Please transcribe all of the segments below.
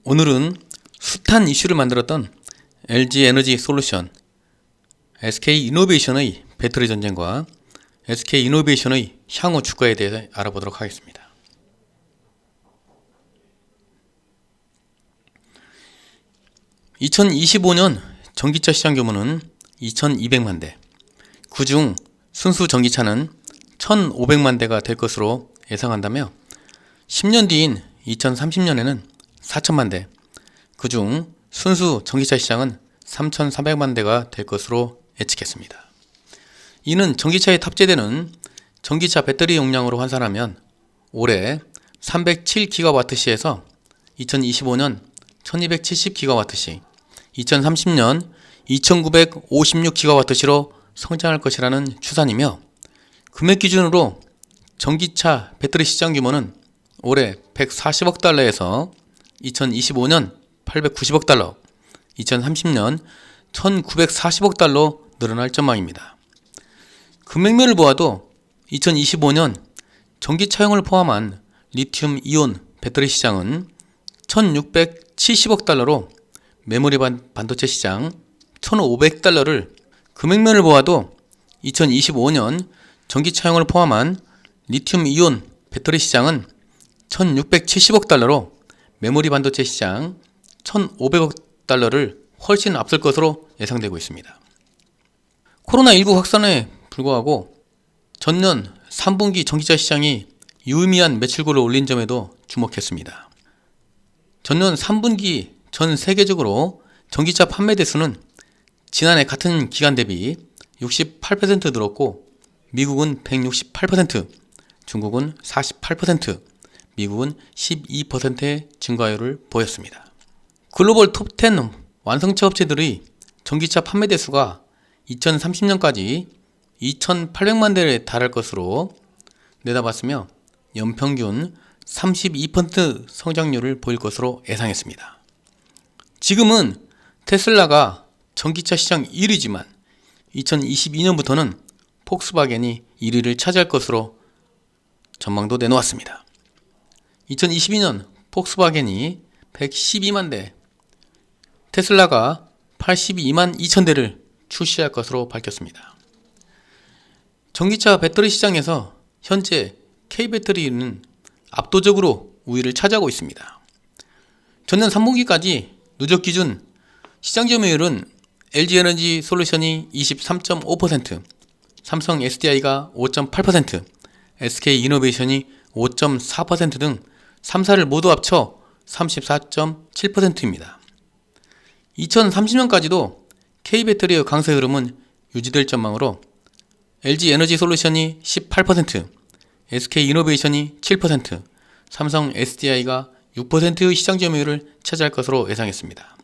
오늘은 숱한 이슈를 만들었던 LG에너지 솔루션, SK이노베이션의 배터리 전쟁과 SK이노베이션의 향후 주가에 대해서 알아보도록 하겠습니다. (2025년) 전기차 시장 규모는 2200만 대, 그중 순수 전기차는 1500만 대가 될 것으로 예상한다며 10년 뒤인 2030년에는 4000만 대, 그중 순수 전기차 시장은 3300만 대가 될 것으로 예측했습니다. 이는 전기차에 탑재되는 전기차 배터리 용량으로 환산하면 올해 307GWh에서 2025년 1270GWh, 2030년 2956GWh로 성장할 것이라는 추산이며, 금액 기준으로 전기차 배터리 시장 규모는 올해 140억 달러에서 2025년 890억 달러, 2030년 1940억 달러 늘어날 전망입니다. 금액면을 보아도 2025년 전기차용을 포함한 리튬 이온 배터리 시장은 1670억 달러로 메모리 반도체 시장 1500달러를, 금액면을 보아도 2025년 전기차용을 포함한 리튬 이온 배터리 시장은 1670억 달러로 메모리 반도체 시장 1500억 달러를 훨씬 앞설 것으로 예상되고 있습니다. 코로나19 확산에 불구하고 전년 3분기 전기차 시장이 유의미한 매출고를 올린 점에도 주목했습니다. 전년 3분기 전 세계적으로 전기차 판매 대수는 지난해 같은 기간 대비 68% 늘었고, 미국은 168%, 중국은 48%, 미국은 12%의 증가율을 보였습니다. 글로벌 톱10 완성차 업체들의 전기차 판매 대수가 2030년까지 2800만 대에 달할 것으로 내다봤으며 연평균 32% 성장률을 보일 것으로 예상했습니다. 지금은 테슬라가 전기차 시장 1위지만 2022년부터는 폭스바겐이 1위를 차지할 것으로 전망도 내놓았습니다. 2022년 폭스바겐이 112만 대, 테슬라가 82만 2천 대를 출시할 것으로 밝혔습니다. 전기차 배터리 시장에서 현재 K배터리는 압도적으로 우위를 차지하고 있습니다. 전년 3분기까지 누적 기준 시장 점유율은 LG에너지 솔루션이 23.5%, 삼성 SDI가 5.8%, SK이노베이션이 5.4% 등 3사를 모두 합쳐 34.7%입니다. 2030년까지도 K배터리의 강세 흐름은 유지될 전망으로 LG에너지 솔루션이 18%, SK이노베이션이 7%, 삼성 SDI가 6%의 시장 점유율을 차지할 것으로 예상했습니다.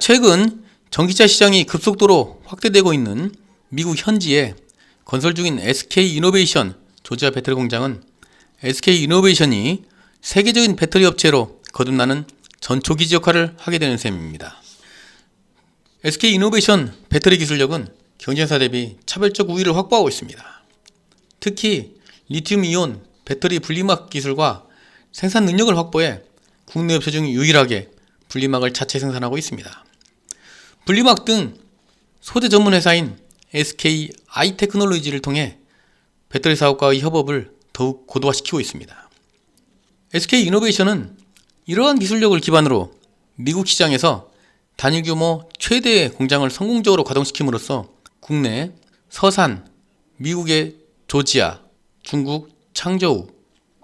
최근 전기차 시장이 급속도로 확대되고 있는 미국 현지에 건설 중인 SK이노베이션 조지아 배터리 공장은 SK이노베이션이 세계적인 배터리 업체로 거듭나는 전초기지 역할을 하게 되는 셈입니다. SK이노베이션 배터리 기술력은 경쟁사 대비 차별적 우위를 확보하고 있습니다. 특히 리튬 이온 배터리 분리막 기술과 생산 능력을 확보해 국내 업체 중 유일하게 분리막을 자체 생산하고 있습니다. 분리막 등 소재 전문 회사인 SK 아이테크놀로지를 통해 배터리 사업과의 협업을 더욱 고도화시키고 있습니다. SK이노베이션은 이러한 기술력을 기반으로 미국 시장에서 단위 규모 최대의 공장을 성공적으로 가동시킴으로써 국내 서산, 미국의 조지아, 중국 창저우,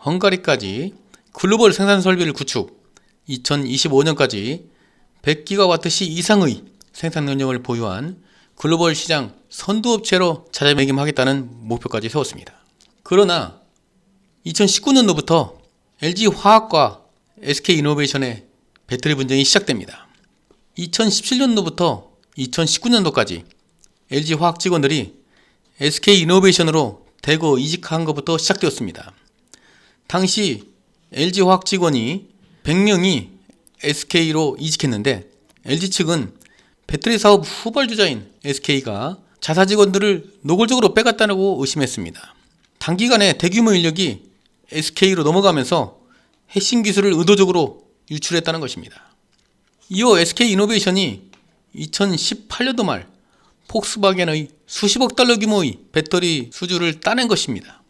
헝가리까지 글로벌 생산 설비를 구축, 2025년까지 100GWh 이상의 생산 능력을 보유한 글로벌 시장 선두업체로 자리매김하겠다는 목표까지 세웠습니다. 그러나 2019년도부터 LG화학과 SK이노베이션의 배터리 분쟁이 시작됩니다. 2017년도부터 2019년도까지 LG화학 직원들이 SK이노베이션으로 대거 이직한 것부터 시작되었습니다. 당시 LG화학 직원이 100명이 SK로 이직했는데, LG 측은 배터리 사업 후발주자인 SK가 자사 직원들을 노골적으로 빼갔다고 의심했습니다. 단기간에 대규모 인력이 SK로 넘어가면서 핵심 기술을 의도적으로 유출했다는 것입니다. 이어 SK이노베이션이 2018년도 말 폭스바겐의 수십억 달러 규모의 배터리 수주를 따낸 것입니다.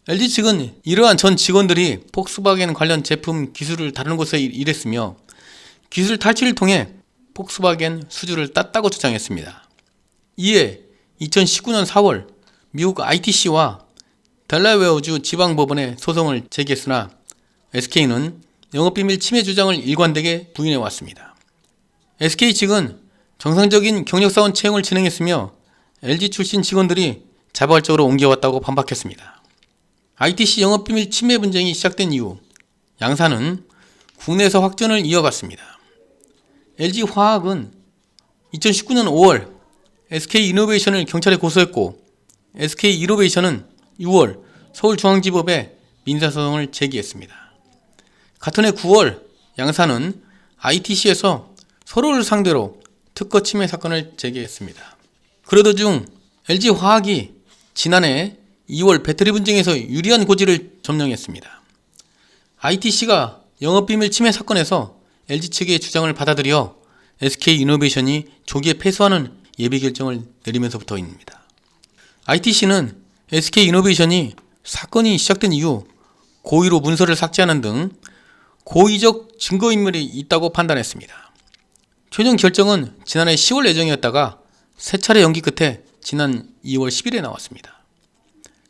LG 측은 이러한 전 직원들이 폭스바겐 관련 제품 기술을 다루는 곳에 일했으며 기술 탈취를 통해 폭스바겐 수주를 땄다고 주장했습니다. 이에 2019년 4월 미국 ITC와 델라웨어주 지방법원에 소송을 제기했으나 SK는 영업비밀 침해 주장을 일관되게 부인해왔습니다. SK 측은 정상적인 경력사원 채용을 진행했으며 LG 출신 직원들이 자발적으로 옮겨왔다고 반박했습니다. ITC 영업비밀 침해 분쟁이 시작된 이후 양사는 국내에서 확전을 이어갔습니다. LG화학은 2019년 5월 SK이노베이션을 경찰에 고소했고 SK이노베이션은 6월 서울중앙지법에 민사소송을 제기했습니다. 같은 해 9월 양사는 ITC에서 서로를 상대로 특허 침해 사건을 제기했습니다. 그러던 중 LG화학이 지난해 2월 배터리 분쟁에서 유리한 고지를 점령했습니다. ITC가 영업비밀 침해 사건에서 LG 측의 주장을 받아들여 SK이노베이션이 조기에 패소하는 예비 결정을 내리면서부터입니다. ITC는 SK이노베이션이 사건이 시작된 이후 고의로 문서를 삭제하는 등 고의적 증거인멸이 있다고 판단했습니다. 최종 결정은 지난해 10월 예정이었다가 세 차례 연기 끝에 지난 2월 10일에 나왔습니다.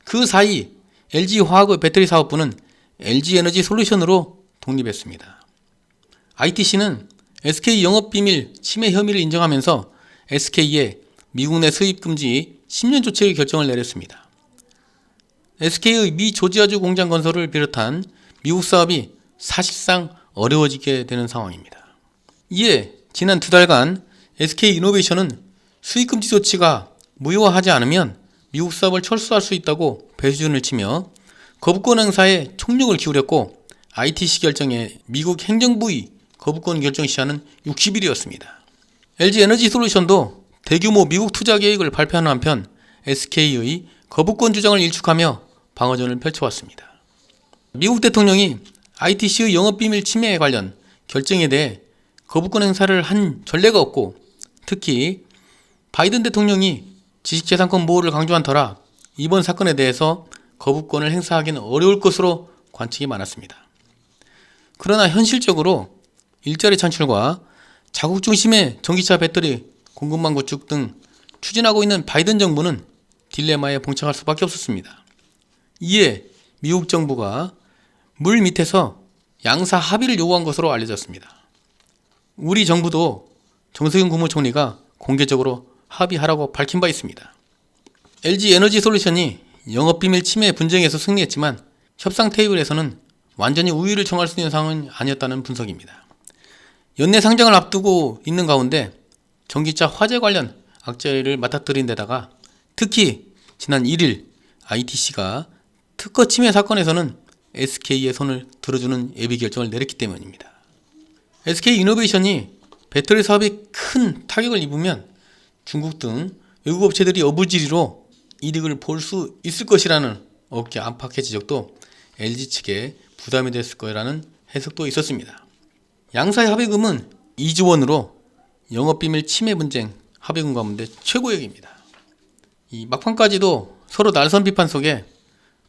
그 사이 LG화학의 배터리 사업부는 LG에너지솔루션으로 독립했습니다. ITC는 SK 영업비밀 침해 혐의를 인정하면서 SK에 미국 내 수입 금지 10년 조치의 결정을 내렸습니다. SK의 미 조지아주 공장 건설을 비롯한 미국 사업이 사실상 어려워지게 되는 상황입니다. 이에 지난 2달간 SK이노베이션은 수입 금지 조치가 무효화하지 않으면 미국 사업을 철수할 수 있다고 배수준을 치며 거부권 행사에 총력을 기울였고 ITC 결정에 미국 행정부의 거부권 결정 시한은 60일이었습니다. LG에너지솔루션도 대규모 미국 투자 계획을 발표하는 한편 SK의 거부권 주장을 일축하며 방어전을 펼쳐왔습니다. 미국 대통령이 ITC의 영업비밀 침해에 관련 결정에 대해 거부권 행사를 한 전례가 없고 특히 바이든 대통령이 지식재산권 보호를 강조한 터라 이번 사건에 대해서 거부권을 행사하기는 어려울 것으로 관측이 많았습니다. 그러나 현실적으로 일자리 창출과 자국 중심의 전기차 배터리 공급망 구축 등 추진하고 있는 바이든 정부는 딜레마에 봉착할 수밖에 없었습니다. 이에 미국 정부가 물 밑에서 양사 합의를 요구한 것으로 알려졌습니다. 우리 정부도 정세균 국무총리가 공개적으로 합의하라고 밝힌 바 있습니다. LG에너지솔루션이 영업비밀 침해 분쟁에서 승리했지만 협상 테이블에서는 완전히 우위를 청할 수 있는 상황은 아니었다는 분석입니다. 연내 상장을 앞두고 있는 가운데 전기차 화재 관련 악재를 맞닥뜨린 데다가 특히 지난 1일 ITC가 특허 침해 사건에서는 SK의 손을 들어주는 예비 결정을 내렸기 때문입니다. SK이노베이션이 배터리 사업이 큰 타격을 입으면 중국 등 외국 업체들이 어부지리로 이득을 볼 수 있을 것이라는 업계 안팎의 지적도 LG 측에 부담이 됐을 거라는 해석도 있었습니다. 양사의 합의금은 2조 원으로 영업비밀 침해 분쟁 합의금 가운데 최고액입니다. 이 막판까지도 서로 날선 비판 속에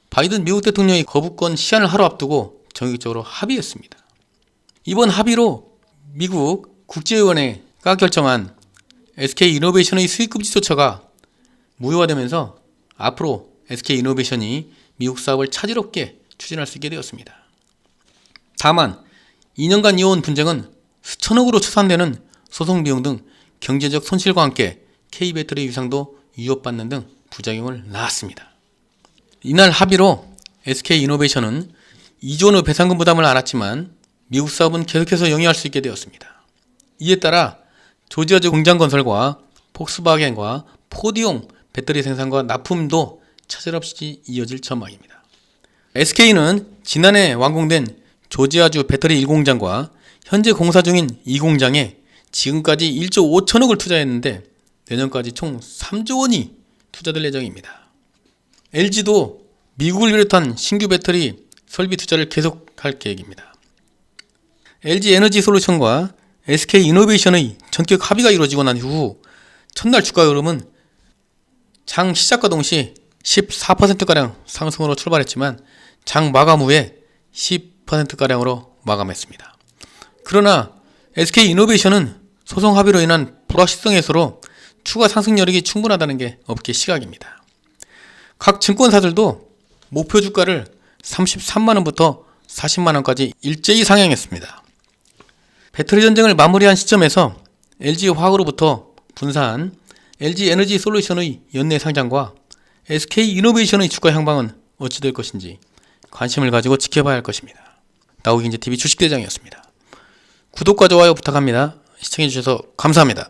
바이든 미국 대통령이 거부권 시한을 하루 앞두고 정격적으로 합의했습니다. 이번 합의로 미국 국제위원회가 결정한 SK이노베이션의 수입금지 조처가 무효화되면서 앞으로 SK이노베이션이 미국 사업을 차질없게 추진할 수 있게 되었습니다. 다만 2년간 이어온 분쟁은 수천억으로 추산되는 소송 비용 등 경제적 손실과 함께 K배터리 위상도 위협받는 등 부작용을 낳았습니다. 이날 합의로 SK이노베이션은 2조 원의 배상금 부담을 안았지만 미국 사업은 계속해서 영위할 수 있게 되었습니다. 이에 따라 조지아주 공장 건설과 폭스바겐과 포드용 배터리 생산과 납품도 차질없이 이어질 전망입니다. SK는 지난해 완공된 조지아주 배터리 1공장과 현재 공사 중인 2공장에 지금까지 1조 5천억을 투자했는데 내년까지 총 3조 원이 투자될 예정입니다. LG도 미국을 비롯한 신규 배터리 설비 투자를 계속할 계획입니다. LG에너지솔루션과 SK이노베이션의 전격 합의가 이루어지고 난 이후 첫날 주가 흐름은 장 시작과 동시 14%가량 상승으로 출발했지만 장 마감 후에 10%가량으로 마감했습니다. 그러나 SK이노베이션은 소송 합의로 인한 불확실성 해소로 추가 상승 여력이 충분하다는 게 업계 시각입니다. 각 증권사들도 목표 주가를 33만원부터 40만원까지 일제히 상향했습니다. 배터리 전쟁을 마무리한 시점에서 LG화학으로부터 분사한 LG에너지솔루션의 연내 상장과 SK이노베이션의 주가 향방은 어찌 될 것인지 관심을 가지고 지켜봐야 할 것입니다. 나우경제TV 주식대장이었습니다. 구독과 좋아요 부탁합니다. 시청해주셔서 감사합니다.